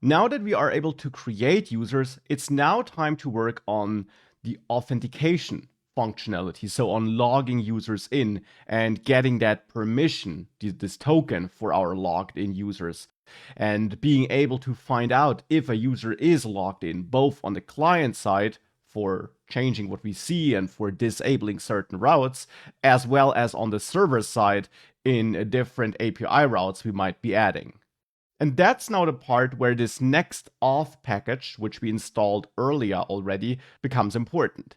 Now that we are able to create users, it's now time to work on the authentication functionality. So on logging users in and getting that permission, this token for our logged in users, and being able to find out if a user is logged in, both on the client side for changing what we see and for disabling certain routes, as well as on the server side in different API routes we might be adding. And that's now the part where this next auth package, which we installed earlier already, becomes important.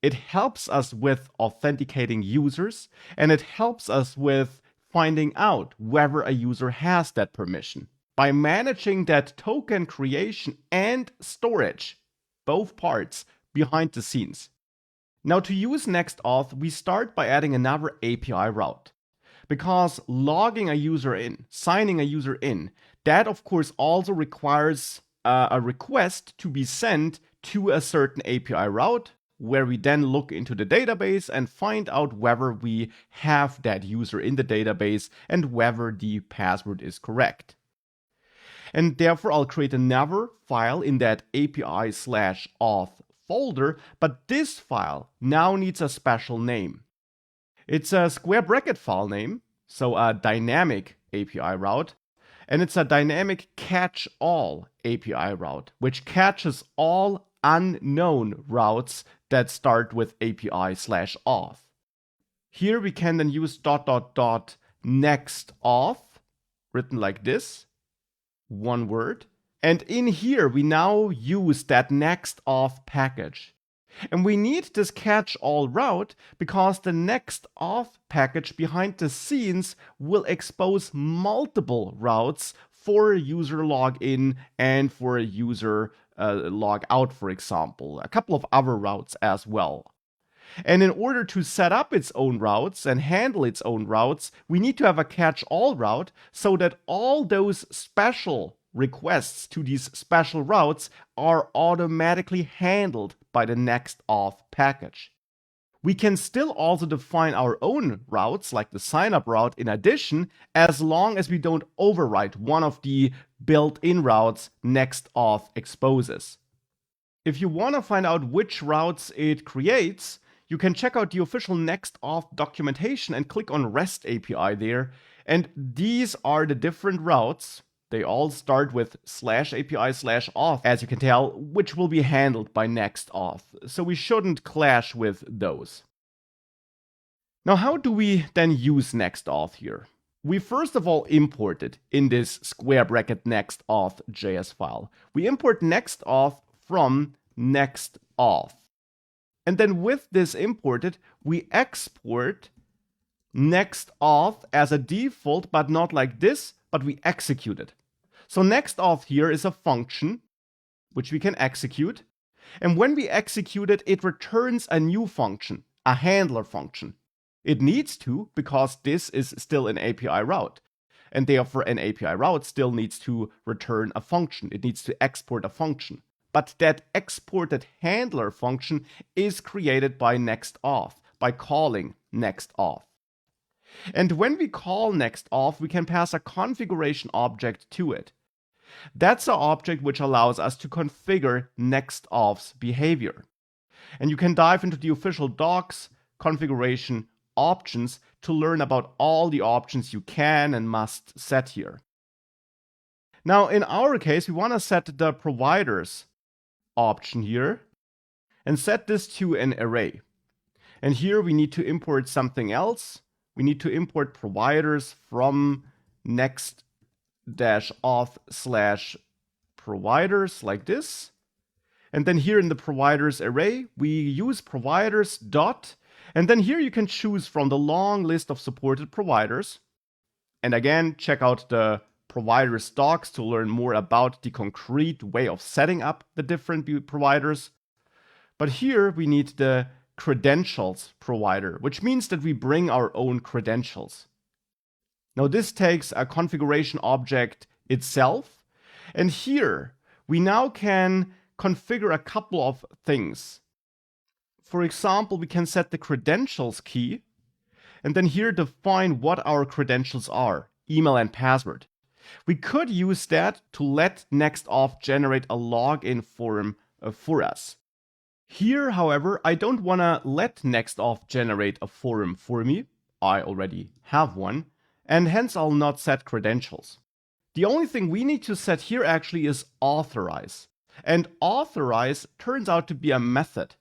It helps us with authenticating users, and it helps us with finding out whether a user has that permission by managing that token creation and storage, both parts, behind the scenes. Now, to use NextAuth, we start by adding another API route. Because logging a user in, signing a user in, that of course also requires a request to be sent to a certain API route, where we then look into the database and find out whether we have that user in the database and whether the password is correct. And therefore, I'll create another file in that API/auth folder, but this file now needs a special name. It's a square bracket file name, so a dynamic API route, and it's a dynamic catch-all API route, which catches all unknown routes that start with API/auth. Here we can then use ... nextauth, written like this, one word, and in here we now use that nextauth package. And we need this catch-all route because the NextAuth package behind the scenes will expose multiple routes for a user login and for a user logout, for example. A couple of other routes as well. And in order to set up its own routes and handle its own routes, we need to have a catch-all route so that all those special requests to these special routes are automatically handled by the NextAuth package. We can still also define our own routes, like the sign-up route in addition, as long as we don't overwrite one of the built-in routes NextAuth exposes. If you want to find out which routes it creates, you can check out the official NextAuth documentation and click on REST API there. And these are the different routes. They all start with /API/auth, as you can tell, which will be handled by NextAuth. So we shouldn't clash with those. Now, how do we then use NextAuth here? We first of all import it in this square bracket NextAuth.js file. We import NextAuth from NextAuth. And then with this imported, we export NextAuth as a default, but not like this, but we execute it. So NextAuth here is a function which we can execute. And when we execute it, it returns a new function, a handler function. It needs to, because this is still an API route. And therefore, an API route still needs to return a function. It needs to export a function. But that exported handler function is created by NextAuth, by calling NextAuth. And when we call NextAuth, we can pass a configuration object to it. That's an object which allows us to configure NextAuth's behavior. And you can dive into the official docs, configuration options, to learn about all the options you can and must set here. Now, in our case, we want to set the providers option here and set this to an array. And here we need to import something else. We need to import providers from next-auth/providers like this. And then here in the providers array, we use providers dot. And then here you can choose from the long list of supported providers. And again, check out the providers docs to learn more about the concrete way of setting up the different providers. But here we need the credentials provider, which means that we bring our own credentials. Now this takes a configuration object itself, and here we now can configure a couple of things. For example, we can set the credentials key, and then here define what our credentials are, email and password. We could use that to let NextAuth generate a login form for us. Here, however, I don't want to let NextAuth generate a forum for me. I already have one, and hence I'll not set credentials. The only thing we need to set here actually is authorize. And authorize turns out to be a method.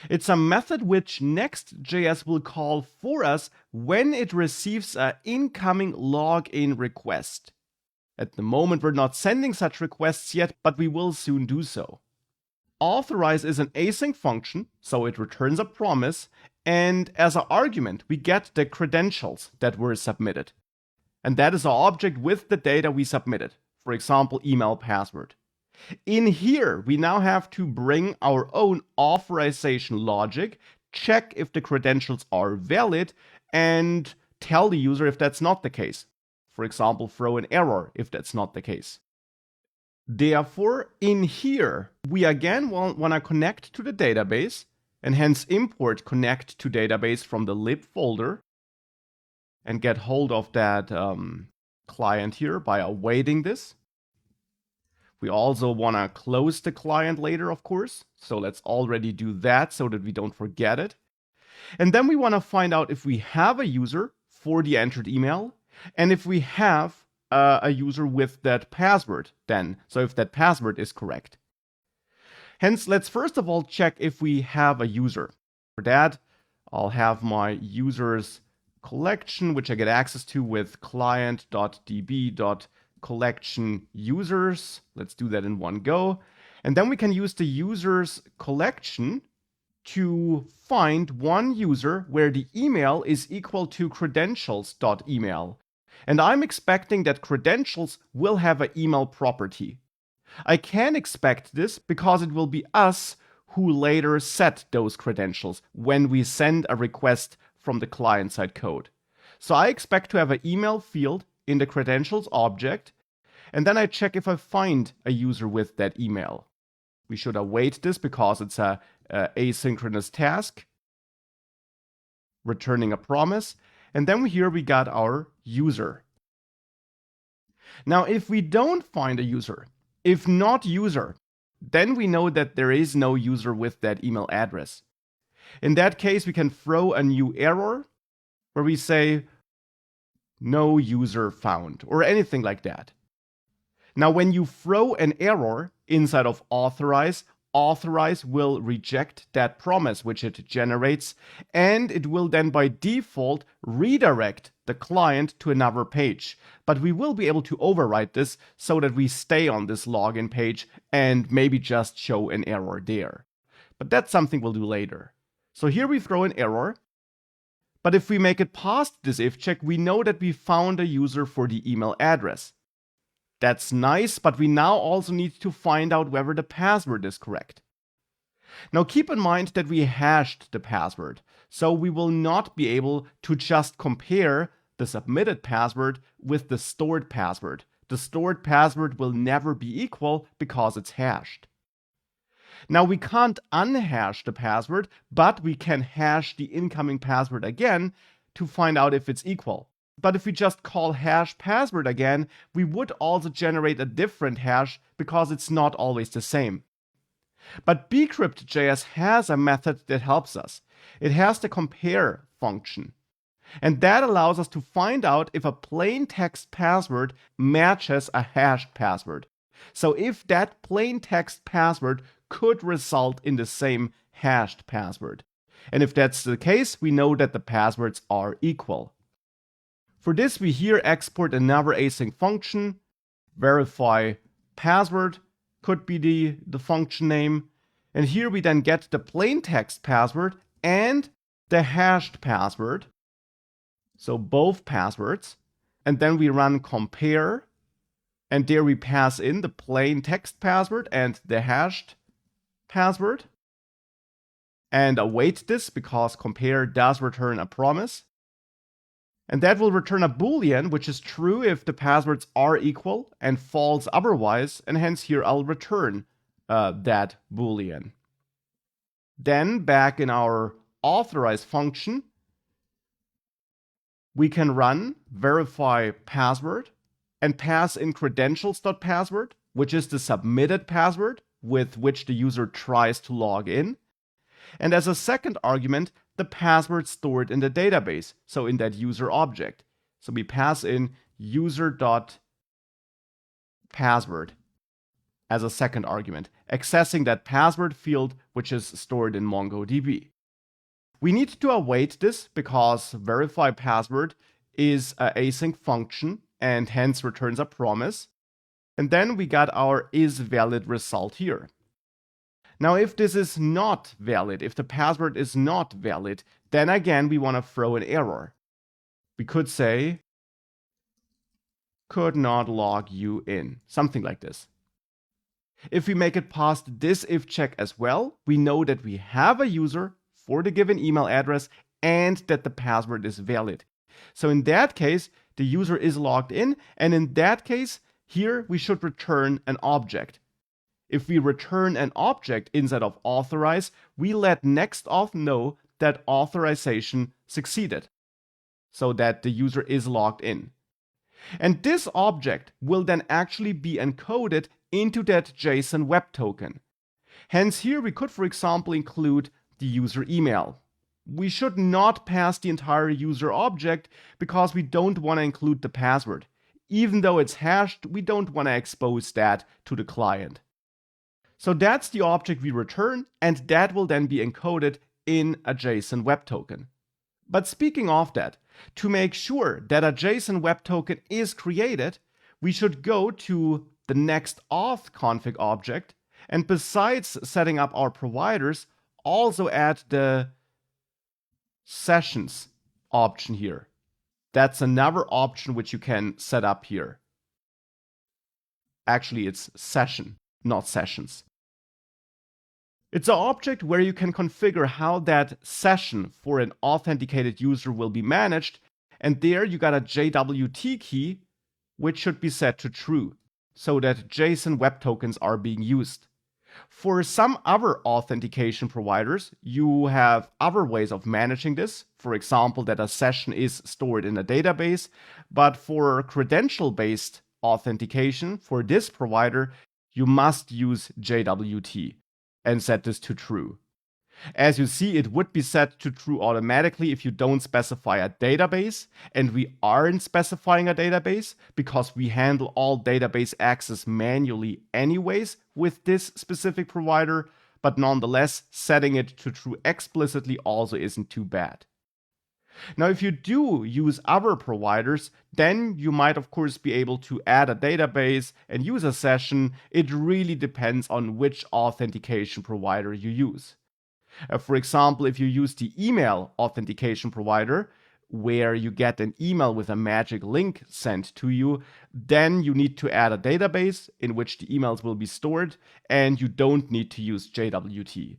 It's a method which Next.js will call for us when it receives an incoming login request. At the moment, we're not sending such requests yet, but we will soon do so. Authorize is an async function, so it returns a promise, and as an argument, we get the credentials that were submitted. And that is our object with the data we submitted, for example, email password. In here, we now have to bring our own authorization logic, check if the credentials are valid, and tell the user if that's not the case. For example, throw an error if that's not the case. Therefore, in here, we again want to connect to the database, and hence import connect to database from the lib folder, and get hold of that client here by awaiting this. We also want to close the client later, of course. So let's already do that so that we don't forget it. And then we want to find out if we have a user for the entered email and if we have a user with that password then. So if that password is correct. Hence, let's first of all check if we have a user. For that, I'll have my users collection, which I get access to with client.db.collection users. Let's do that in one go. And then we can use the users collection to find one user where the email is equal to credentials.email. And I'm expecting that credentials will have an email property. I can expect this because it will be us who later set those credentials when we send a request from the client-side code. So I expect to have an email field in the credentials object, and then I check if I find a user with that email. We should await this because it's a asynchronous task, returning a promise, and then here we got our user. Now, if we don't find a user, if not user, then we know that there is no user with that email address. In that case, we can throw a new error where we say no user found or anything like that. Now, when you throw an error inside of authorize, authorize will reject that promise which it generates, and it will then by default redirect the client to another page. But we will be able to override this so that we stay on this login page and maybe just show an error there. But that's something we'll do later. So here we throw an error, but if we make it past this if check, we know that we found a user for the email address. That's nice, but we now also need to find out whether the password is correct. Now keep in mind that we hashed the password, so we will not be able to just compare the submitted password with the stored password. The stored password will never be equal because it's hashed. Now we can't unhash the password, but we can hash the incoming password again to find out if it's equal. But if we just call hash password again, we would also generate a different hash because it's not always the same. But bcrypt.js has a method that helps us. It has the compare function. And that allows us to find out if a plain text password matches a hashed password. So if that plain text password could result in the same hashed password. And if that's the case, we know that the passwords are equal. For this, we here export another async function, verify password could be the function name. And here we then get the plain text password and the hashed password. So both passwords. And then we run compare. And there we pass in the plain text password and the hashed password. And await this because compare does return a promise. And that will return a boolean, which is true if the passwords are equal and false otherwise, and hence here I'll return that boolean. Then back in our authorize function, we can run verify password, and pass in credentials.password, which is the submitted password with which the user tries to log in. And as a second argument, the password stored in the database, so in that user object. So we pass in user.password as a second argument, accessing that password field which is stored in MongoDB. We need to await this because verify password is an async function and hence returns a promise. And then we got our isValid result here. Now, if this is not valid, if the password is not valid, then again we want to throw an error. We could say, could not log you in, something like this. If we make it past this if check as well, we know that we have a user for the given email address and that the password is valid. So in that case, the user is logged in, and in that case, here we should return an object. If we return an object instead of authorize, we let NextAuth know that authorization succeeded, so that the user is logged in. And this object will then actually be encoded into that JSON web token. Hence here we could, for example, include the user email. We should not pass the entire user object because we don't want to include the password. Even though it's hashed, we don't want to expose that to the client. So that's the object we return, and that will then be encoded in a JSON web token. But speaking of that, to make sure that a JSON web token is created, we should go to the NextAuth config object, and besides setting up our providers, also add the sessions option here. That's another option which you can set up here. Actually, it's session, not sessions. It's an object where you can configure how that session for an authenticated user will be managed, and there you got a JWT key which should be set to true, so that JSON web tokens are being used. For some other authentication providers, you have other ways of managing this. For example, that a session is stored in a database, but for credential-based authentication for this provider, you must use JWT and set this to true. As you see, it would be set to true automatically if you don't specify a database, and we aren't specifying a database because we handle all database access manually anyways with this specific provider, but nonetheless, setting it to true explicitly also isn't too bad. Now, if you do use other providers, then you might of course be able to add a database and use a session. It really depends on which authentication provider you use. For example, if you use the email authentication provider, where you get an email with a magic link sent to you, then you need to add a database in which the emails will be stored, and you don't need to use JWT.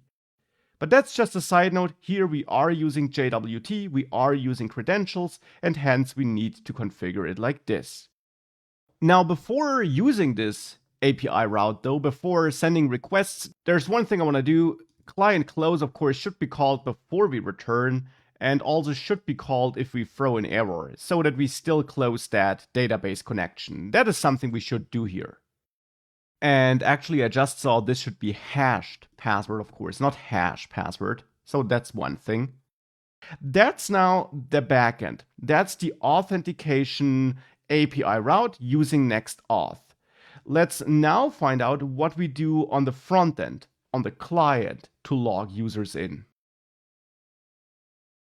But that's just a side note. Here we are using JWT, we are using credentials, and hence we need to configure it like this. Now, before using this API route though, before sending requests, there's one thing I want to do. Client close, of course, should be called before we return, and also should be called if we throw an error, so that we still close that database connection. That is something we should do here. And actually, I just saw this should be hashed password, of course, not hash password. So that's one thing. That's now the backend. That's the authentication API route using NextAuth. Let's now find out what we do on the front end, on the client, to log users in.